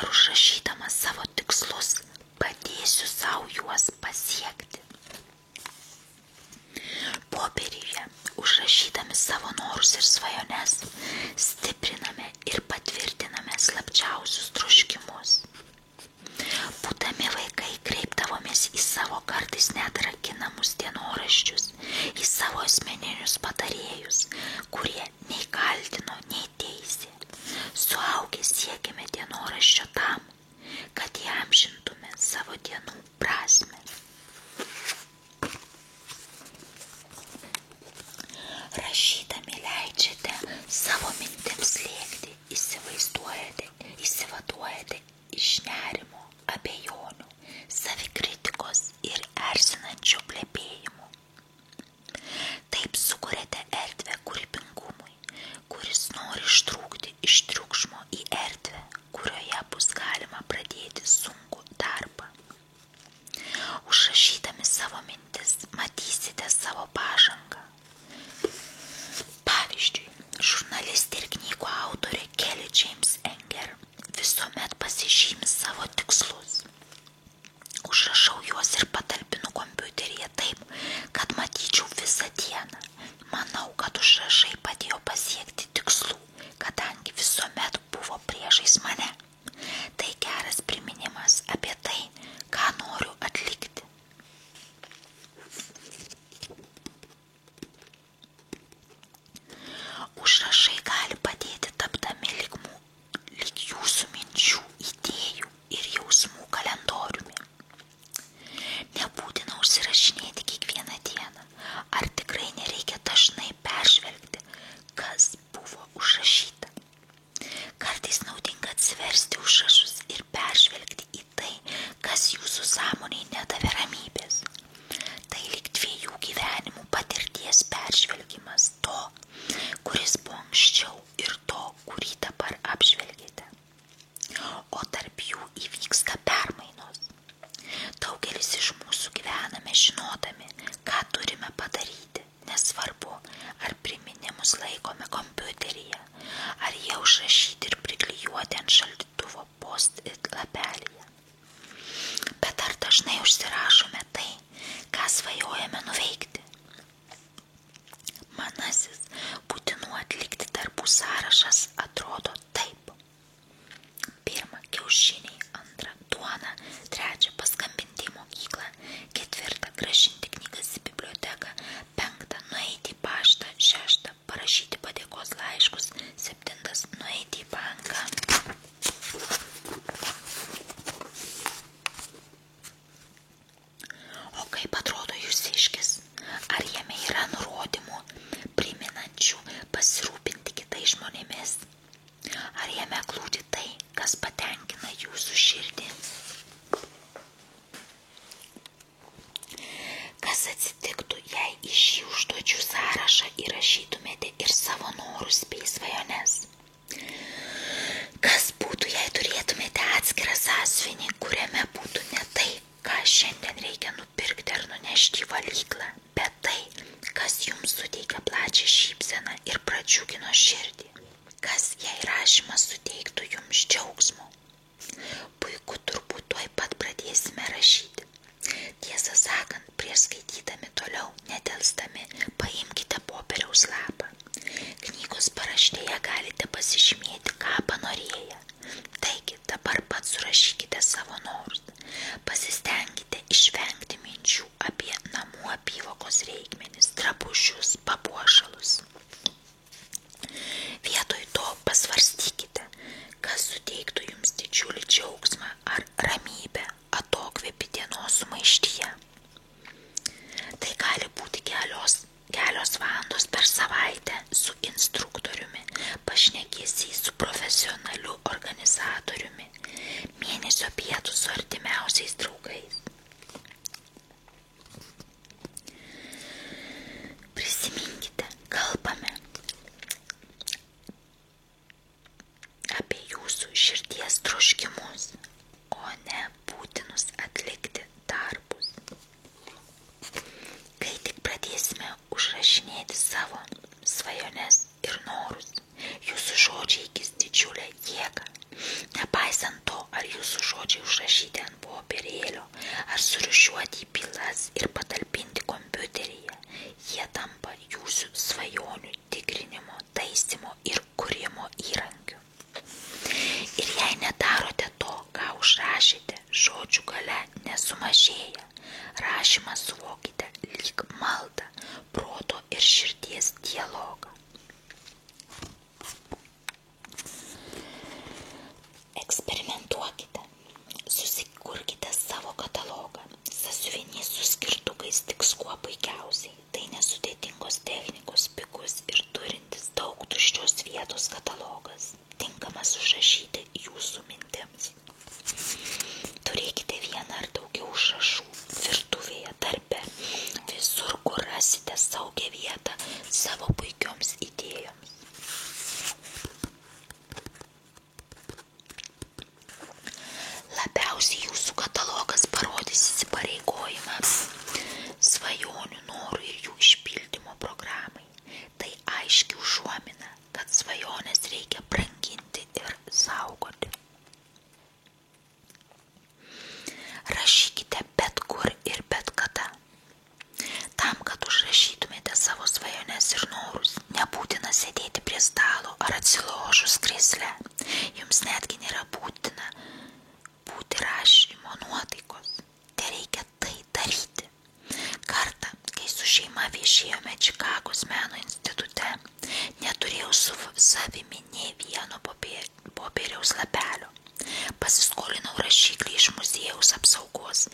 ar užrašydamas savo tikslus padėsiu savo juos pasiekti. Popieriuje, užrašydami savo norus ir svajones, stipriname ir patvirtiname slapčiausius troškimus. Būdami vaikai kreipdavomės į savo kartais net rakinamus dienoraščius, į savo asmeninius patarėjus, kurie nei kaltino, nei teisė. Suaugę siekėme dienoraščio tam, kad įamžintume savo dienų prasmę. Rašydami leidžiate savo mintims lėkti, įsivaduojate iš nerimo, abejonių, savikritikos ir erzinančio plepėjimų. Taip sukuriate erdvę kūrybingumui, kuris nori ištrūkti iš triukšmo į erdvę, kurioje bus galima pradėti sunkų darbą. Užrašydami savo mintis matysite savo pažangą. Pavyzdžiui, žurnalistė ir knygų autorė Kelly James Engler visuomet pasižymi savo tikslus. Užrašau juos ir patalpinu kompiuteryje taip, kad matyčiau visą dieną. Manau, kad užrašai padėjo pasiekti tikslų, kadangi visuomet buvo priešais mane. Tai geras priminimas apie tai, ką noriu atlikti. Užrašai gali padėti tapdami lyg jūsų minčių, idėjų ir jausmų kalendoriumi. Nebūtina užsirašinėti kiekvieną dieną, ar tikrai nereikia dažnai peržvelgti, kas buvo užrašyta. Kartais naudinga atsiversti užrašus ir peržvelgti į tai, kas jūsų sąmonei nedavė ramybės. Tai lyg 2 gyvenimų patirties peržvelgimas to, kuris buvo anksčiau ir to, kurį dabar apžvelgėte. O tarp jų įvyksta permainos. Daugelis iš mūsų gyvename žinodami, ką turime padaryti, nesvarbu, ar priminimus laikome kompiuteryje, ar jie užrašyti ir priklijuoti ant šaldytuvo post-it lapelyje. Bet ar dažnai užsirašome tai, ką svajojame nuveikti? Manasis būtinų atlikti darbų sąrašas atrodo taip. 1. Kiaušiniai, 2. Duona, 3. Paskambinti į mokyklą, 4. Grąžinti knygas į biblioteką, 5. Nueiti į paštą, 6. Parašyti padėkos laiškus, 7. Nueiti į banką. O kaip atrodo jūsiškis? Ar jame yra nurodymų priminančių pasirūpinti kitais žmonėmis? Ar jame glūdi tai, kas patenkina jūsų širdį? Kas atsitiktų, jei į šį užduočių sąrašą įrašytumėte ir savo norus bei svajones? Kas būtų, jei turėtumėte atskirą sąsiuvinį, kuriame būtų ne tai, ką šiandien reikia nupirkti ar nunešti į valyklą, bet tai, kas jums suteikia plačią šypseną ir pradžiugino širdį? Kas, jei rašymas suteiktų jums džiaugsmo? Puiku, turbūt tuoj pat pradėsime rašyti. Tiesą sakant, prieš skaitydami toliau, nedelsdami, paimkite popieriaus lapą. Knygos paraštėje galite pasižymėti, ką panorėję. Taigi, dabar pat surašykite savo norus. Pasistengkite išvengti minčių apie namų apyvokos reikmenis, drabužius, papuošalus. Vietoj to pasvarstykite, kas suteiktų jums didžiulį džiaugsmą ar ramybę, atokvėpį dienos sumaištyje. Tai gali būti kelios valandos per savaitę su instruktoriumi, pašnekesiai su profesionaliu organizatoriumi, mėnesio pietų su artimiausiais draugais. Prisiminkite, kalbame apie jūsų širdies troškimus, o ne būtinus atlikti darbus. Kai tik pradėsime užrašinėti savo svajones ir norus, jūsų žodžiai įgis didžiulę jėgą. Nepaisant to, Pasiskolinau rašiklį iš muziejaus apsaugos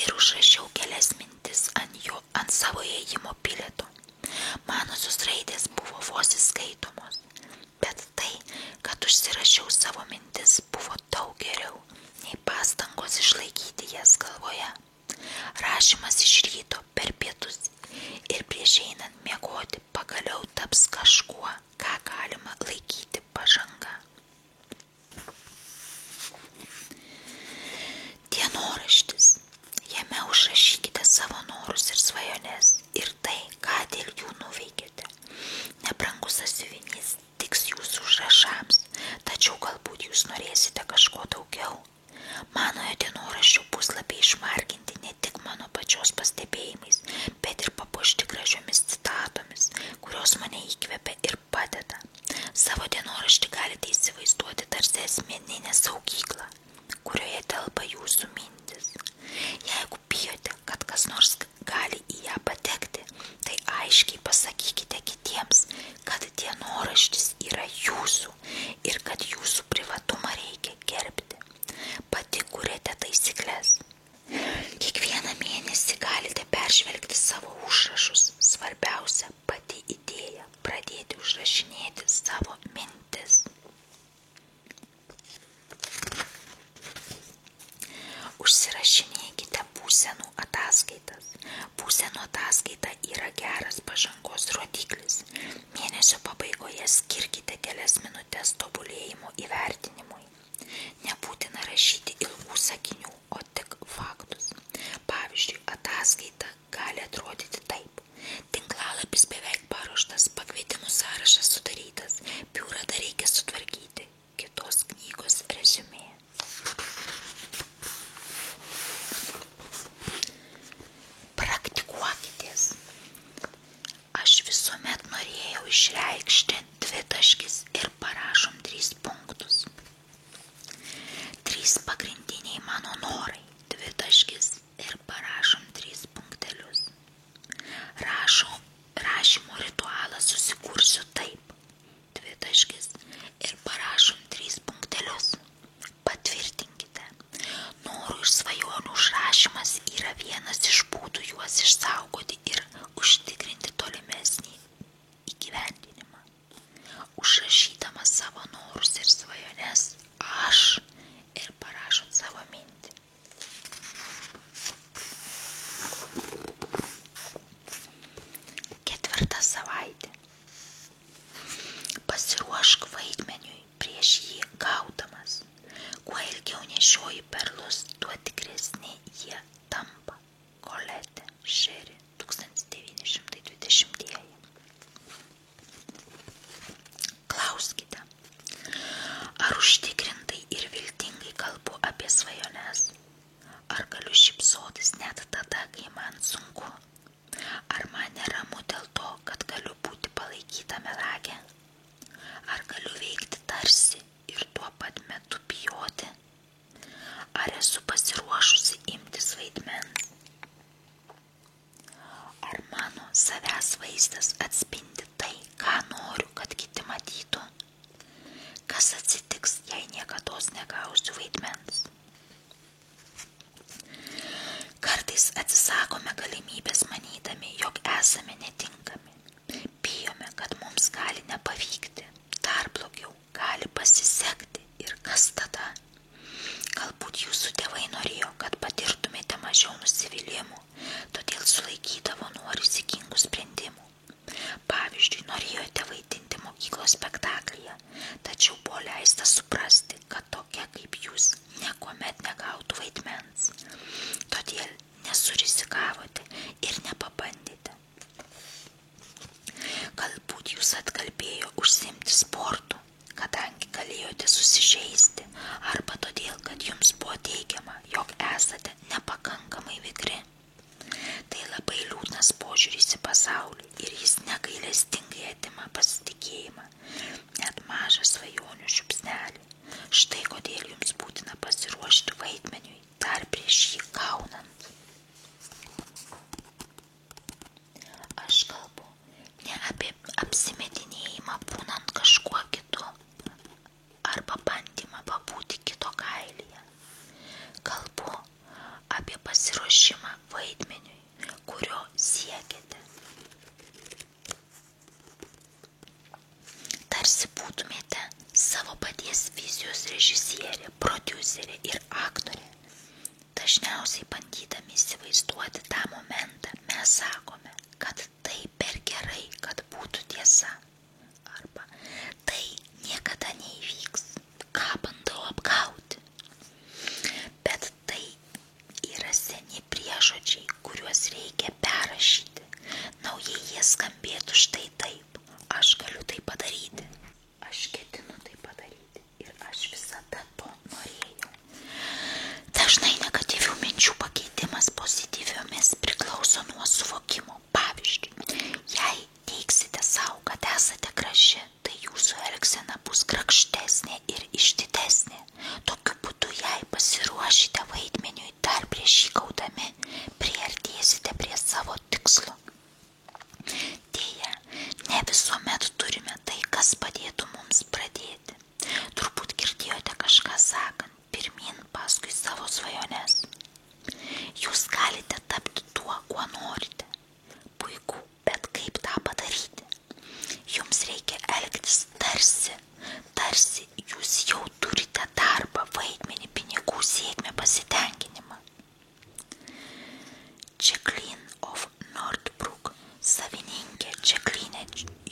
ir užrašiau kelias mintis ant savo ėjimo bilieto. Manosios raidės buvo vos įskaitomos, bet tai, kad užsirašiau savo mintis, buvo daug geriau nei pastangos išlaikyti jas galvoje. Rašymas iš ryto per pietus ir prieš einant miegoti pagaliau taps kažkuo, ką galima laikyti pažanga. Dienoraštis. Jame užrašykite savo norus ir svajones ir tai, ką dėl jų nuveikėte. Nebrangus sąsiuvinys tiks jūsų užrašams, tačiau galbūt jūs norėsite kažko daugiau. Manojo dienoraščio puslapiai išmarginti ne tik mano pačios pastebėjimais, bet ir papuošti gražiomis citatomis, kurios mane įkvepia ir padeda. Savo dienoraštį galite įsivaizduoti tarsi asmeninę saugyklą, kurioje telpa jūsų mintis. Jeigu bijote, kad kas nors gali į ją patekti, tai aiškiai pasakykite kitiems, kad dienoraštis yra jūsų ir kad jūsų privatumą reikia gerbti. Pati kuriate taisyklės. Kiekvieną mėnesį galite peržvelgti savo užrašus. Svarbiausia pati idėja – pradėti užrašinėti savo mintis. Užsirašinėkite būsenų ataskaitas. Būsenų ataskaita yra geras pažangos rodiklis. Mėnesio pabaigoje skirkite kelias minutes tobulėjimo įvertinimui. Nebūtina rašyti ilgų sakinių, o tik faktus. Pavyzdžiui, ataskaita gali atrodyti taip. Tinklalapis beveik paruoštas, pakvietimų sąrašas sudarytas, biurą dar reikia sutvarkyti. Kitos knygos reziumė. Praktikuokitės. Aš visuomet norėjau išreikšti dvitaškis ir parašom 3 punktus. 3 pagrindiniai mano norai, dvitaškis ir parašom 3 punktelius. Rašymo ritualą susikursiu taip, dvitaškis ir parašom 3 punktelius. Patvirtinkite, norų ir svajonių užrašymas yra vienas iš būdų juos išsaugoti ir užtikrinti tolimesnį įgyvendinimą. Užrašydama savo norus ir svajones, aš ir parašot savo mintį. Ketvirta savaitė. Pasiruošk vaidmeniui prieš jį gaudamas. Kuo ilgiau nešioji perlus, tuo tikresni jie tampa. Colette Sherry, 1920. Klauskite, ar užtikrintai ir viltingai kalbu apie svajones? Ar galiu šypsotis net tada, kai man sunku? Ar man neramu dėl to, kad galiu būti palaikyta melagė? Ar galiu veikti tarsi ir tuo pat metu bijoti? Ar esu pasiruošusi imtis vaidmens? Ar mano savęs vaizdas atspindi tai, ką noriu, kad kiti matytų? Kas atsitiks, jei niekados negausiu vaidmens? Kartais atsisakome galimybės manydami, jog esame netinkami. Bijome, kad mums gali nepavykti. Dar blogiau, gali pasisekti. Ir kas tada? Galbūt jūsų tėvai norėjo, kad patirtumėte mažiau nusivylimų, todėl sulaikydavo nuo rizikingų sprendimų. Pavyzdžiui, norėjote vaidinti mokyklos spektaklyje, tačiau buvo leista suprasti, kad tokia kaip jūs niekuomet negautų vaidmens. Todėl nesurizikavote ir nepabandėte. Galbūt jūs atkalbėjo užsiimti sportu, kadangi galėjote susižeisti, arba todėl, kad jums buvo teigiama, jog esate nepakankamai vikri. Tai labai liūdnas požiūris į pasaulį ir jis negailestingai atima pasitikėjimą, net mažą svajonių žiupsnelį. Štai kodėl jums būtina pasiruošti vaidmeniui dar prieš jį gaunant. Aš kalbu ne apie apsimetinėjimą būnant kažkuo kitu arba bandymą pabūti kito pasiruošimą vaidmeniui, kurio siekiate. Tarsi būtumėte savo paties vizijos režisierė, prodiuserė ir aktorė. Dažniausiai bandydami įsivaizduoti tą momentą, mes sakome, kad tai per gerai, kad būtų tiesa. Arba tai niekada neįvyks, ką bandau apgauti. Bet tai yra seni priežodžiai, kuriuos reikia perrašyti. Naujai jie skambėtų štai taip. Aš galiu tai padaryti. Aš ketinu tai padaryti. Ir aš visada to norėjau. Dažnai negatyvių minčių pakeitimas pozityviomis priklauso nuo suvokimo. Pavyzdžiui, jei teiksite savo, kad esate graži, tai jūsų elgsena bus grakštesnė ir išdidesnė. Tokiu būdu, jei pasiruošite vaidmeniui dar prieš jį gaudami, priartėsite prie savo tikslo. Deja, ne visuomet turime tai, kas padėtų mums pradėti. Turbūt girdėjote kažką sakant, pirmin paskui savo svajones. Jūs galite tapti tuo, kuo norite. Puiku, bet kaip tą padaryti? Jums reikia elgtis tarsi jūs jau turite darbą, vaidmenį, pinigų, sėkmę, pasitenkinimą. Jacqueline of Northbrook, savininkė Jacqueline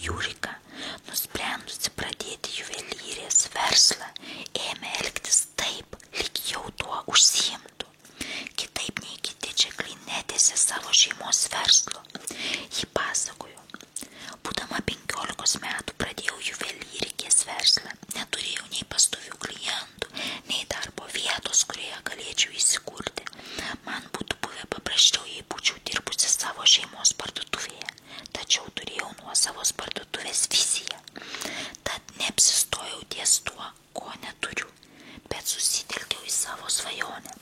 Jurika, nusprendusi pradėti juvelyrės verslą, ėmė elgtis taip, lyg jau tuo užsiimtų. Kitaip nei kiti, Jacqueline netęsė savo šeimos verslo. Ji pasakojo, būdama 15 metų pradėjau juvelyrikės verslą, neturėjau nei pastovių klientų, nei darbo vietos, kurioje galėčiau įsikurti. Man būtų buvę paprasčiau, jei būčiau dirbusi savo šeimos parduotuvėje, tačiau turėjau nuosavos parduotuvės viziją. Tad neapsistojau ties tuo, ko neturiu, bet susitelkiau į savo svajonę.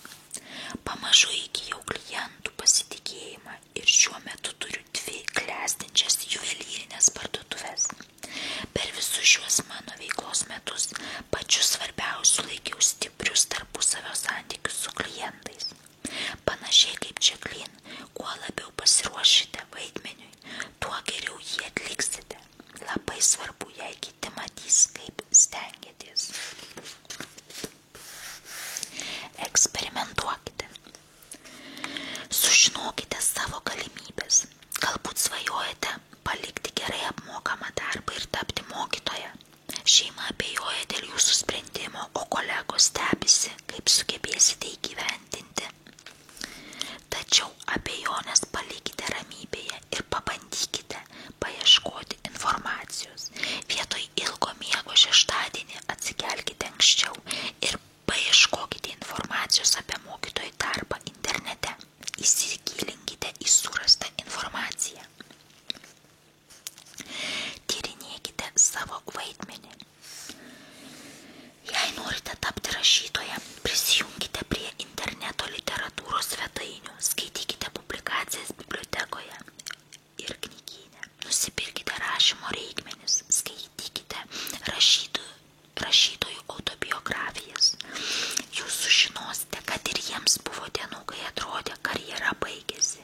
Pamažu įgijau klientų pasitikėjimą ir šiuo metu turiu 2 klestinčias juvelyrinės parduotuves. Per visus šiuos mano veiklos metus pačiu svarbiausiu laikiau stiprius tarpusavio santykius su klientais. Panašiai kaip Jacqueline, kuo labiau pasiruošite vaidmeniui, tuo geriau jį atliksite. Labai svarbu, jei kiti matys, kaip stengiatės. Eksperimentuokite. Sužinokite savo galimybės. Galbūt svajojate palikti gerai apmokamą darbą ir tapti mokytoja. Šeima abejoja dėl jūsų sprendimo, o kolegos stebisi, kaip sugebėsite įgyvendinti. Tačiau abejonės palikite ramybėje ir pabandykite paieškoti informacijos. Vietoj ilgo miego šeštadienį atsikelkite anksčiau ir paieškokite informacijos apie mokytojų darbą internete. Įsigilinkite į surastą informaciją. Tyrinėkite savo vaidmenį. Jei norite tapti rašytoja, prisijunkite prie interneto literatūros svetainių, skaitykite publikacijas bibliotekoje ir knygyne, nusipirkite rašymo reikmenis, skaitykite rašytojų autobiografijas. Jūs sužinosite, kad ir jiems buvo dienų, kai atrodė karjera baigėsi,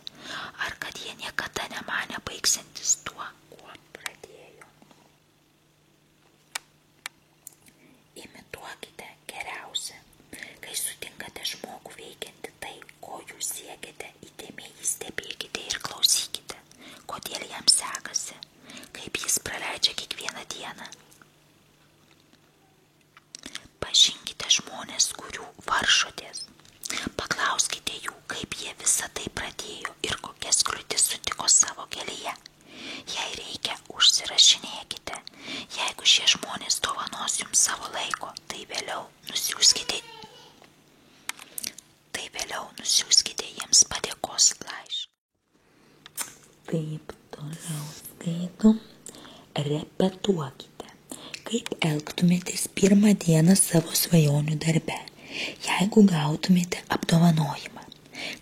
ar kad jie niekada nemanė baigsiantis tuo, kuo pradėjo. Imituokite geriausia. Kai sutinkate žmogų veikianti tai, ko jūs siekiate, įdėmiai jį stebėkite ir klausykite, kodėl jam sekasi, kaip jis praleidžia kiekvieną dieną. Pažinkite žmonės, kurių varžotės. Paklauskite jų, kaip jie visą tai pradėjo ir kokias kliūtis sutiko savo kelyje. Jei reikia, užsirašinėkite. Jeigu šie žmonės dovanos jums savo laiko, tai vėliau nusiųskite jiems padėkos laišką. Taip toliau skaitom. Repetuokite. Kaip elgtumėtės pirmą dieną savo svajonių darbe, jeigu gautumėte apdovanojimą?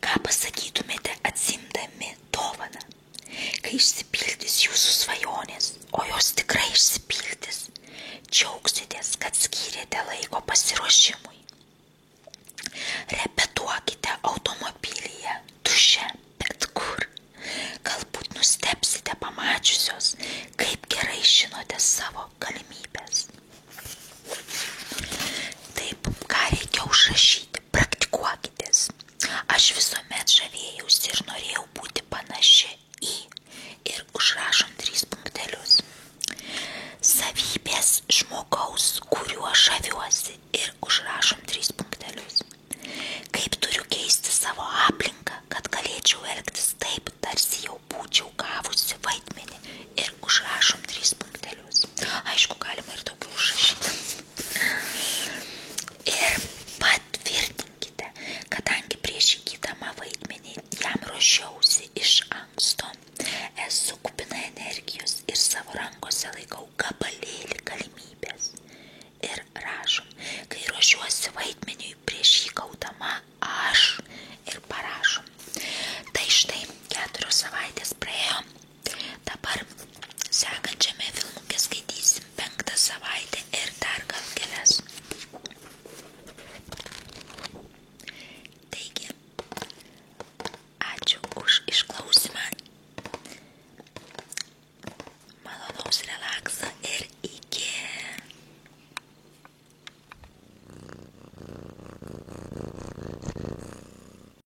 Ką pasakytumėte atsimdami dovaną? Kai išsipildys jūsų svajonės, o jos tikrai išsipildys, džiaugsitės, kad skyrėte laiko pasiruošimui. Repetuokite.